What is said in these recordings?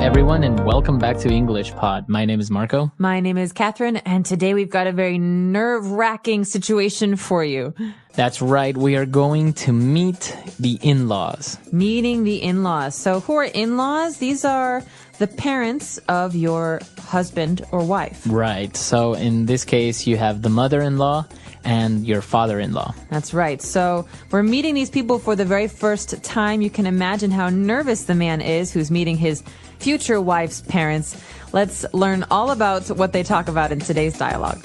everyone, and welcome back to English Pod. My name is Marco. My name is Catherine, and today we've got a very nerve-wracking situation for you. That's right, we are going to meet the in-laws. Meeting the in-laws. So who are in-laws? These are the parents of your husband or wife. Right, so in this case, you have the mother-in-law and your father-in-law. That's right. So we're meeting these people for the very first time. You can imagine how nervous the man is who's meeting his future wife's parents. Let's learn all about what they talk about in today's dialogue.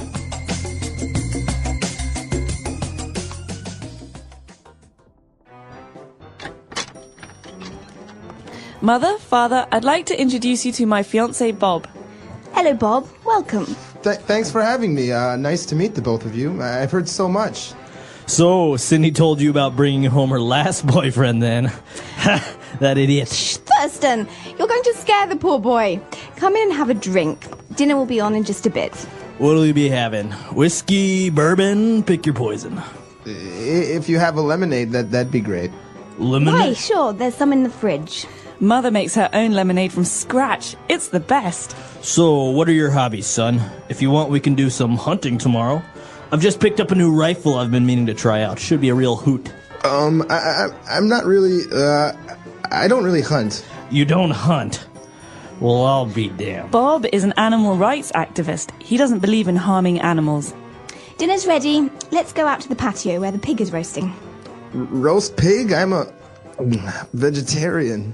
Mother, Father, I'd like to introduce you to my fiancé, Bob. Hello, Bob. Welcome. Thanks for having me. Nice to meet the both of you. I've heard so much. So, Cindy told you about bringing home her last boyfriend then. That idiot. Shh, Thurston, you're going to scare the poor boy. Come in and have a drink. Dinner will be on in just a bit. What'll you be having? Whiskey, bourbon, pick your poison. If you have a lemonade, that'd be great. Lemonade? Why, sure, there's some in the fridge. Mother makes her own lemonade from scratch. It's the best. So, what are your hobbies, son? If you want, we can do some hunting tomorrow. I've just picked up a new rifle I've been meaning to try out. Should be a real hoot. I'm not really, I don't really hunt. You don't hunt? Well, I'll be damned. Bob is an animal rights activist. He doesn't believe in harming animals. Dinner's ready. Let's go out to the patio where the pig is roasting. Roast pig? I'm a vegetarian.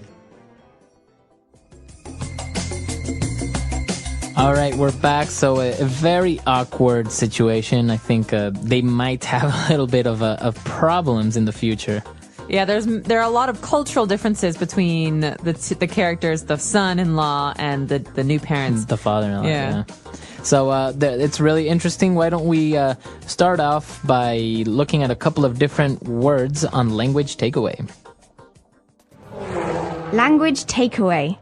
All right, we're back. So a very awkward situation. I think they might have a little bit of problems in the future. Yeah, there are a lot of cultural differences between the characters, the son-in-law and the new parents. The father-in-law, Yeah. So it's really interesting. Why don't we start off by looking at a couple of different words on language takeaway. Language takeaway.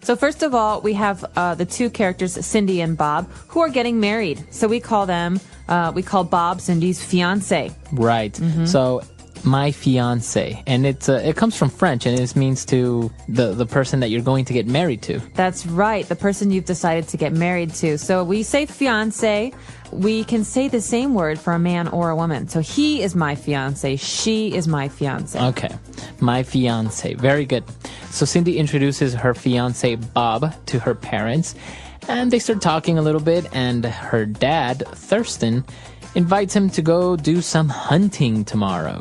So first of all, we have the two characters, Cindy and Bob, who are getting married. So we call Bob Cindy's fiancé. Right. Mm-hmm. So my fiancé, and it comes from French, and it means to the person that you're going to get married to. That's right, the person you've decided to get married to. So we say fiancé. We can say the same word for a man or a woman. So he is my fiancé. She is my fiancé. Okay. My fiancé. Very good. So Cindy introduces her fiancé Bob to her parents, and they start talking a little bit, and her dad, Thurston, invites him to go do some hunting tomorrow.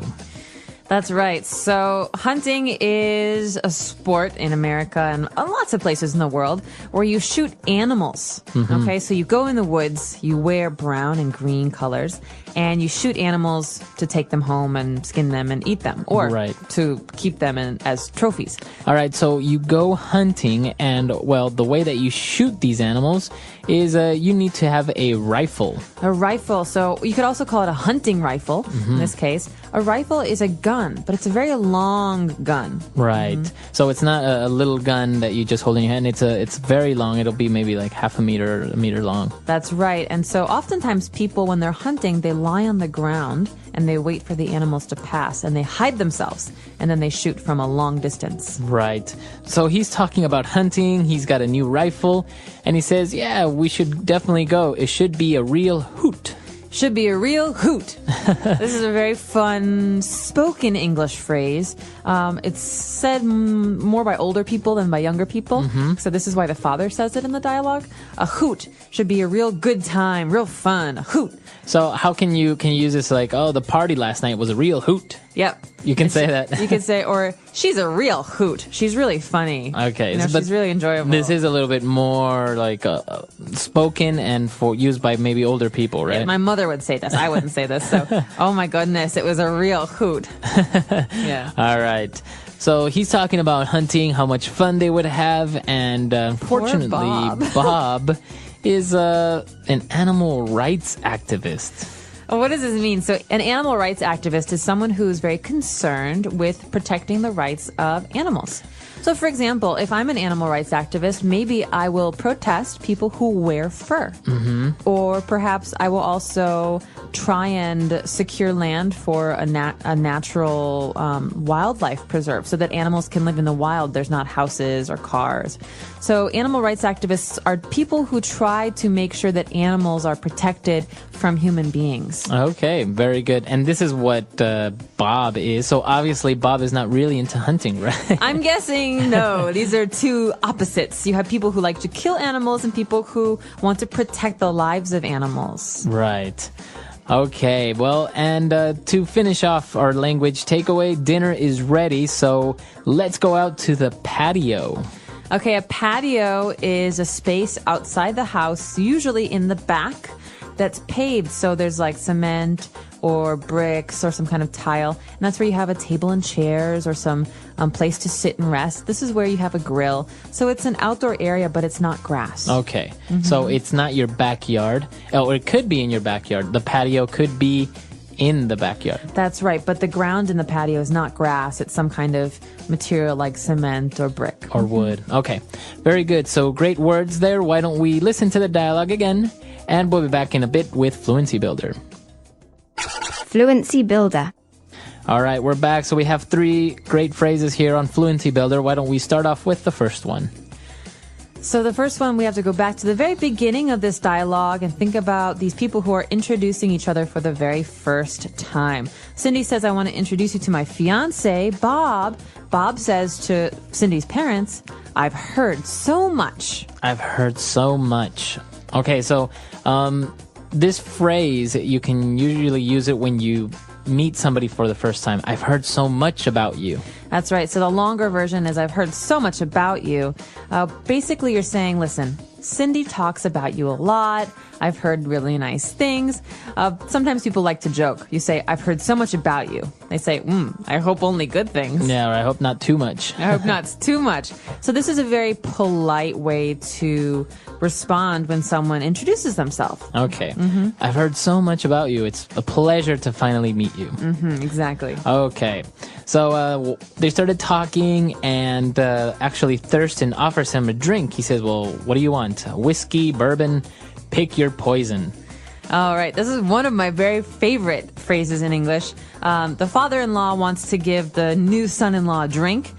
That's right. So hunting is a sport in America and lots of places in the world where you shoot animals. Mm-hmm. Okay, so you go in the woods, you wear brown and green colors, and you shoot animals to take them home and skin them and eat them, or to keep them as trophies. All right, so you go hunting, and, well, the way that you shoot these animals is you need to have a rifle. A rifle. So you could also call it a hunting rifle, in this case. A rifle is a gun, but it's a very long gun. Right. Mm-hmm. So it's not a little gun that you just hold in your hand. It's very long. It'll be maybe like half a meter long. That's right. And so oftentimes people, when they're hunting, they lie on the ground and they wait for the animals to pass, and they hide themselves, and then they shoot from a long distance. Right. So he's talking about hunting. He's got a new rifle, and he says, yeah, we should definitely go. It should be a real hoot. Should be a real hoot. This is a very fun spoken English phrase. It's said more by older people than by younger people. Mm-hmm. So this is why the father says it in the dialogue. A hoot should be a real good time, real fun. A hoot. So how can you use this like, oh, the party last night was a real hoot? Yep. You can say that. You can say, or she's a real hoot. She's really funny. Okay. She's really enjoyable. This is a little bit more like spoken and used by maybe older people, right? Yeah, my mother would say this. I wouldn't say this. So, oh my goodness, it was a real hoot. Yeah. All right. So he's talking about hunting, how much fun they would have, and unfortunately, Bob is an animal rights activist. What does this mean? So an animal rights activist is someone who's very concerned with protecting the rights of animals. So So, for example, if I'm an animal rights activist, maybe I will protest people who wear fur. Or perhaps I will also try and secure land for a natural wildlife preserve so that animals can live in the wild. There's not houses or cars. So animal rights activists are people who try to make sure that animals are protected from human beings. Okay, very good. And this is what Bob is. So obviously Bob is not really into hunting, right? I'm guessing no. These are two opposites. You have people who like to kill animals and people who want to protect the lives of animals. Right. Okay, well, and to finish off our language takeaway, dinner is ready, so let's go out to the patio. Okay, a patio is a space outside the house, usually in the back, that's paved. So there's like cement or bricks or some kind of tile. And that's where you have a table and chairs or some place to sit and rest. This is where you have a grill. So it's an outdoor area, but it's not grass. Okay, so it's not your backyard, or it could be in your backyard. The patio could be in the backyard. That's right, but the ground in the patio is not grass. It's some kind of material like cement or brick. Or wood. Okay, very good. So great words there. Why don't we listen to the dialogue again? And we'll be back in a bit with Fluency Builder. Fluency Builder. All right, we're back. So we have 3 great phrases here on Fluency Builder. Why don't we start off with the first one? So the first one, we have to go back to the very beginning of this dialogue and think about these people who are introducing each other for the very first time. Cindy says, I want to introduce you to my fiance, Bob. Bob says to Cindy's parents, I've heard so much. I've heard so much. Okay, so this phrase, you can usually use it when you meet somebody for the first time. I've heard so much about you. That's right. So the longer version is I've heard so much about you. Basically, you're saying, listen, Cindy talks about you a lot. I've heard really nice things. Sometimes people like to joke. You say, I've heard so much about you. They say, I hope only good things. Yeah, or I hope not too much. I hope not too much. So this is a very polite way to respond when someone introduces themselves. Okay. I've heard so much about you. It's a pleasure to finally meet you. Exactly. Okay. So they started talking, and actually Thurston offers him a drink. He says, well, what do you want? Whiskey, bourbon? Pick your poison. All right. This is one of my very favorite phrases in English. The father-in-law wants to give the new son-in-law a drink,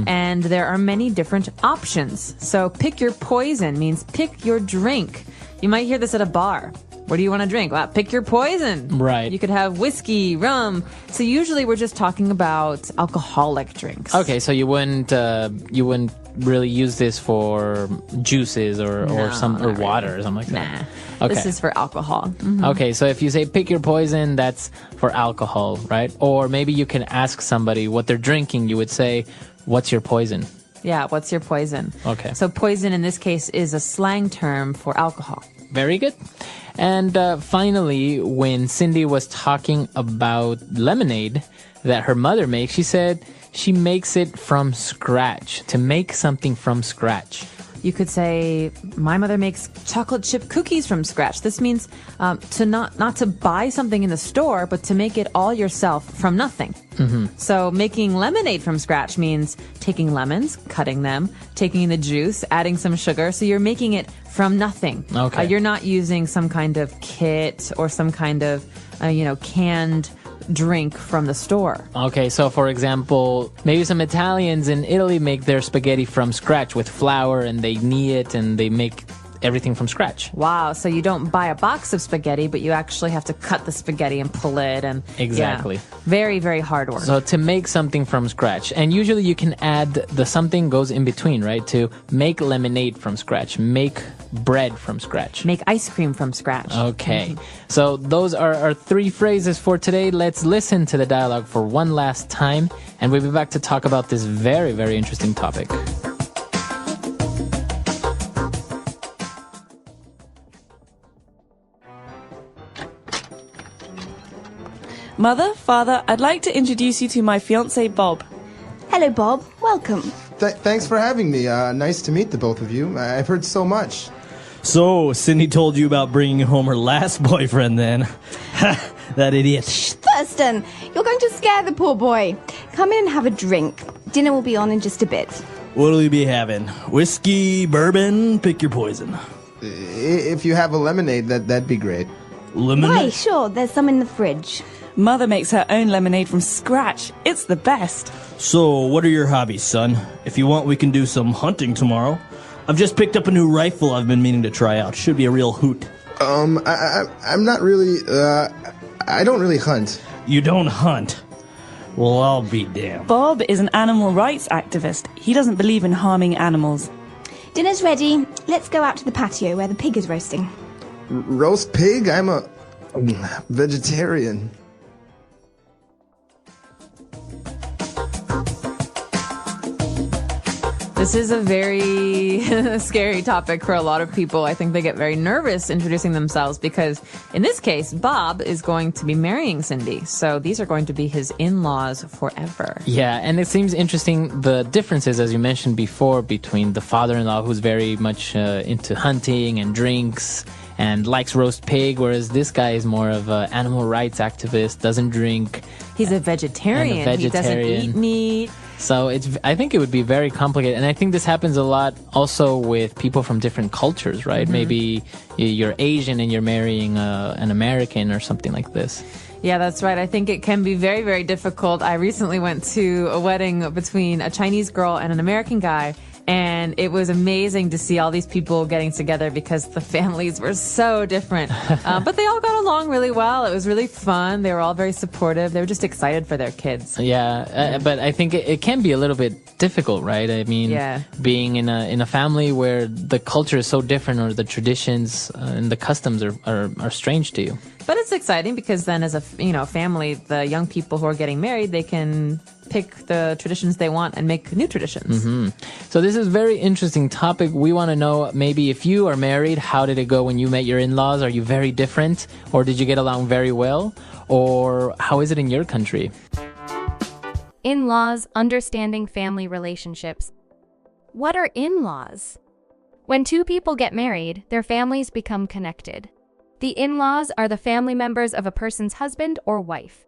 and there are many different options. So pick your poison means pick your drink. You might hear this at a bar. What do you want to drink? Well, pick your poison. Right. You could have whiskey, rum. So usually we're just talking about alcoholic drinks. Okay, so you wouldn't really use this for juices or water or something like that. Nah. Okay. This is for alcohol. Okay, so if you say pick your poison, that's for alcohol, right? Or maybe you can ask somebody what they're drinking. You would say, what's your poison? Yeah, what's your poison? Okay. So poison in this case is a slang term for alcohol. Very good. And finally, when Cindy was talking about lemonade that her mother makes, she said she makes it from scratch, to make something from scratch. You could say, my mother makes chocolate chip cookies from scratch. This means to not to buy something in the store, but to make it all yourself from nothing. So making lemonade from scratch means taking lemons, cutting them, taking the juice, adding some sugar. So you're making it from nothing. Okay. You're not using some kind of kit or some kind of, canned drink from the store. Okay, so for example, maybe some Italians in Italy make their spaghetti from scratch with flour, and they knead it and they make everything from scratch. Wow, so you don't buy a box of spaghetti, but you actually have to cut the spaghetti and pull it. And Exactly. Yeah, very, very hard work. So to make something from scratch, and usually you can add the something goes in between, right? To make lemonade from scratch, make bread from scratch. Make ice cream from scratch. Okay, so those are our 3 phrases for today. Let's listen to the dialogue for one last time, and we'll be back to talk about this very, very interesting topic. Mother, Father, I'd like to introduce you to my fiance, Bob. Hello, Bob. Welcome. Thanks for having me. Nice to meet the both of you. I've heard so much. So, Cindy told you about bringing home her last boyfriend then. Ha! That idiot. Thurston, you're going to scare the poor boy. Come in and have a drink. Dinner will be on in just a bit. What'll you be having? Whiskey, bourbon, pick your poison. If you have a lemonade, that'd be great. Lemonade? Why, sure, there's some in the fridge. Mother makes her own lemonade from scratch. It's the best. So, what are your hobbies, son? If you want, we can do some hunting tomorrow. I've just picked up a new rifle I've been meaning to try out. Should be a real hoot. I'm not really, I don't really hunt. You don't hunt? Well, I'll be damned. Bob is an animal rights activist. He doesn't believe in harming animals. Dinner's ready. Let's go out to the patio where the pig is roasting. Roast pig? I'm a vegetarian. This is a very scary topic for a lot of people. I think they get very nervous introducing themselves because, in this case, Bob is going to be marrying Cindy. So these are going to be his in-laws forever. Yeah, and it seems interesting the differences, as you mentioned before, between the father-in-law who's very much into hunting and drinks and likes roast pig, whereas this guy is more of an animal rights activist, doesn't drink. He's a vegetarian. He doesn't eat meat. So I think it would be very complicated. And I think this happens a lot also with people from different cultures, right? Maybe you're Asian and you're marrying an American or something like this. Yeah, that's right. I think it can be very, very difficult. I recently went to a wedding between a Chinese girl and an American guy. And it was amazing to see all these people getting together because the families were so different. But they all got along really well. It was really fun. They were all very supportive. They were just excited for their kids. Yeah, but I think it can be a little bit difficult, right? I mean, being in a family where the culture is so different or the traditions and the customs are strange to you. But it's exciting because then as a family, the young people who are getting married, they can pick the traditions they want and make new traditions. So this is a very interesting topic. We want to know maybe if you are married, how did it go when you met your in-laws? Are you very different or did you get along very well? Or how is it in your country? In-laws, understanding family relationships. What are in-laws? When two people get married, their families become connected. The in-laws are the family members of a person's husband or wife.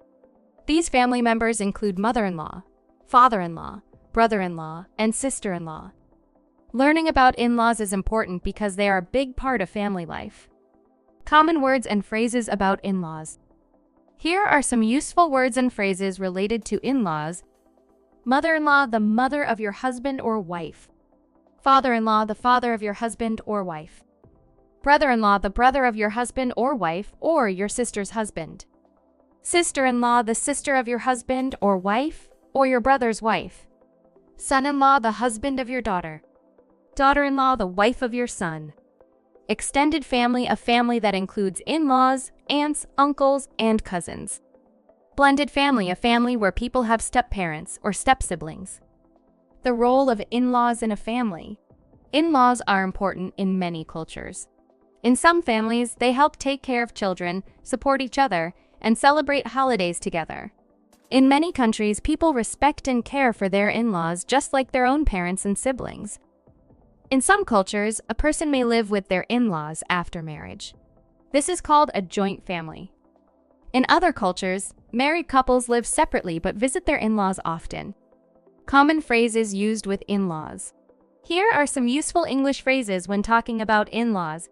These family members include mother-in-law, father-in-law, brother-in-law, and sister-in-law. Learning about in-laws is important because they are a big part of family life. Common words and phrases about in-laws. Here are some useful words and phrases related to in-laws. Mother-in-law, the mother of your husband or wife. Father-in-law, the father of your husband or wife. Brother-in-law, the brother of your husband or wife, or your sister's husband. Sister-in-law, the sister of your husband or wife, or your brother's wife. Son-in-law, the husband of your daughter. Daughter-in-law, the wife of your son. Extended family, a family that includes in-laws, aunts, uncles, and cousins. Blended family, a family where people have step-parents or step-siblings. The role of in-laws in a family. In-laws are important in many cultures. In some families, they help take care of children, support each other, and celebrate holidays together. In many countries, people respect and care for their in-laws just like their own parents and siblings. In some cultures, a person may live with their in-laws after marriage. This is called a joint family. In other cultures, married couples live separately but visit their in-laws often. Common phrases used with in-laws. Here are some useful English phrases when talking about in-laws.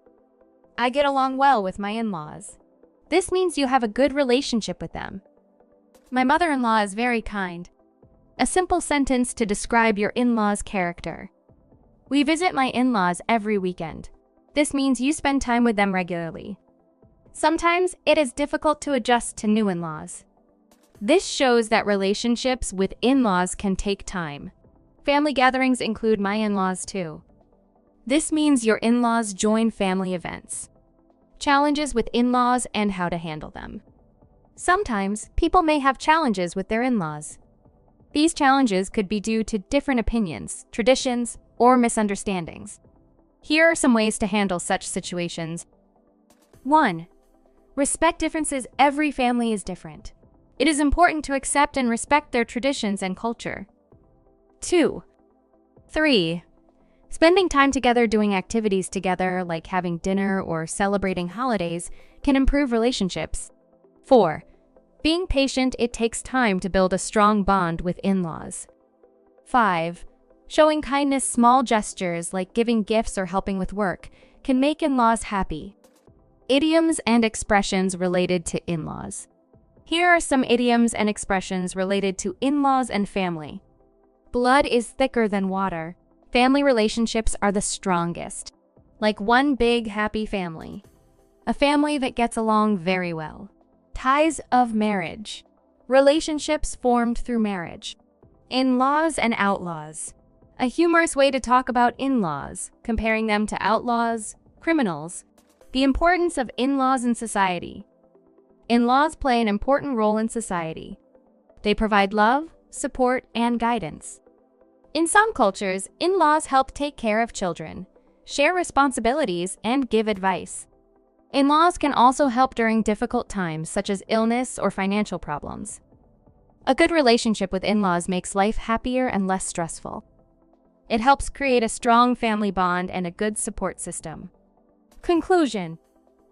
I get along well with my in-laws. This means you have a good relationship with them. My mother-in-law is very kind. A simple sentence to describe your in-law's character. We visit my in-laws every weekend. This means you spend time with them regularly. Sometimes it is difficult to adjust to new in-laws. This shows that relationships with in-laws can take time. Family gatherings include my in-laws too. This means your in-laws join family events. Challenges with in-laws and how to handle them. Sometimes people may have challenges with their in-laws. These challenges could be due to different opinions, traditions, or misunderstandings. Here are some ways to handle such situations. 1. Respect differences. Every family is different. It is important to accept and respect their traditions and culture. 2. 3. Spending time together doing activities together, like having dinner or celebrating holidays, can improve relationships. 4. Being patient. It takes time to build a strong bond with in-laws. 5. Showing kindness, small gestures like giving gifts or helping with work can make in-laws happy. Idioms and expressions related to in-laws. Here are some idioms and expressions related to in-laws and family. Blood is thicker than water. Family relationships are the strongest. Like one big happy family. A family that gets along very well. Ties of marriage. Relationships formed through marriage. In-laws and outlaws. A humorous way to talk about in-laws, comparing them to outlaws, criminals. The importance of in-laws in society. In-laws play an important role in society. They provide love, support, and guidance. In some cultures, in-laws help take care of children, share responsibilities, and give advice. In-laws can also help during difficult times such as illness or financial problems. A good relationship with in-laws makes life happier and less stressful. It helps create a strong family bond and a good support system. Conclusion: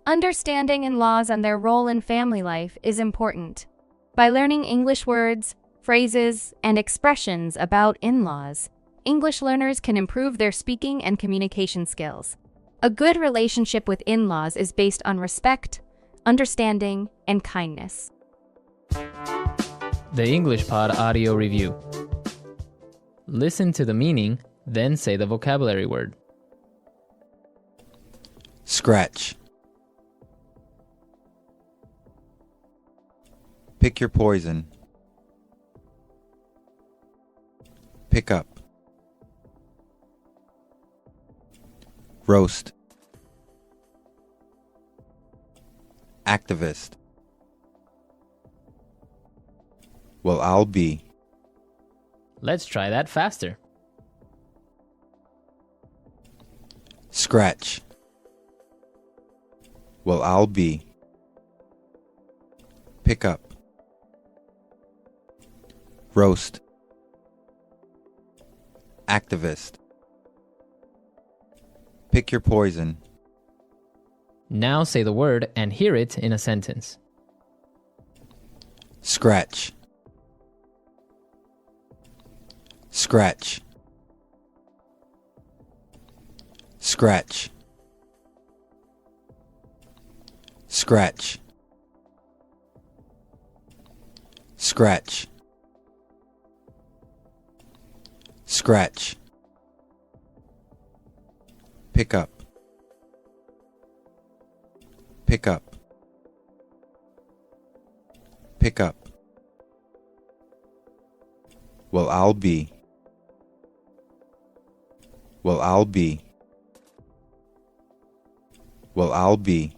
understanding in-laws and their role in family life is important. By learning English words, phrases, and expressions about in-laws, English learners can improve their speaking and communication skills. A good relationship with in-laws is based on respect, understanding, and kindness. The English Pod Audio Review. Listen to the meaning, then say the vocabulary word. Scratch. Pick your poison. Pick up. Roast. Activist. Well, I'll be. Let's try that faster. Scratch. Well, I'll be. Pick up. Roast. Activist. Pick your poison. Now say the word and hear it in a sentence. Scratch. Scratch. Scratch. Scratch. Scratch. Scratch. Pick up. Pick up. Pick up. Well, I'll be. Well, I'll be. Well, I'll be.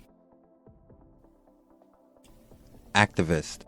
Activist.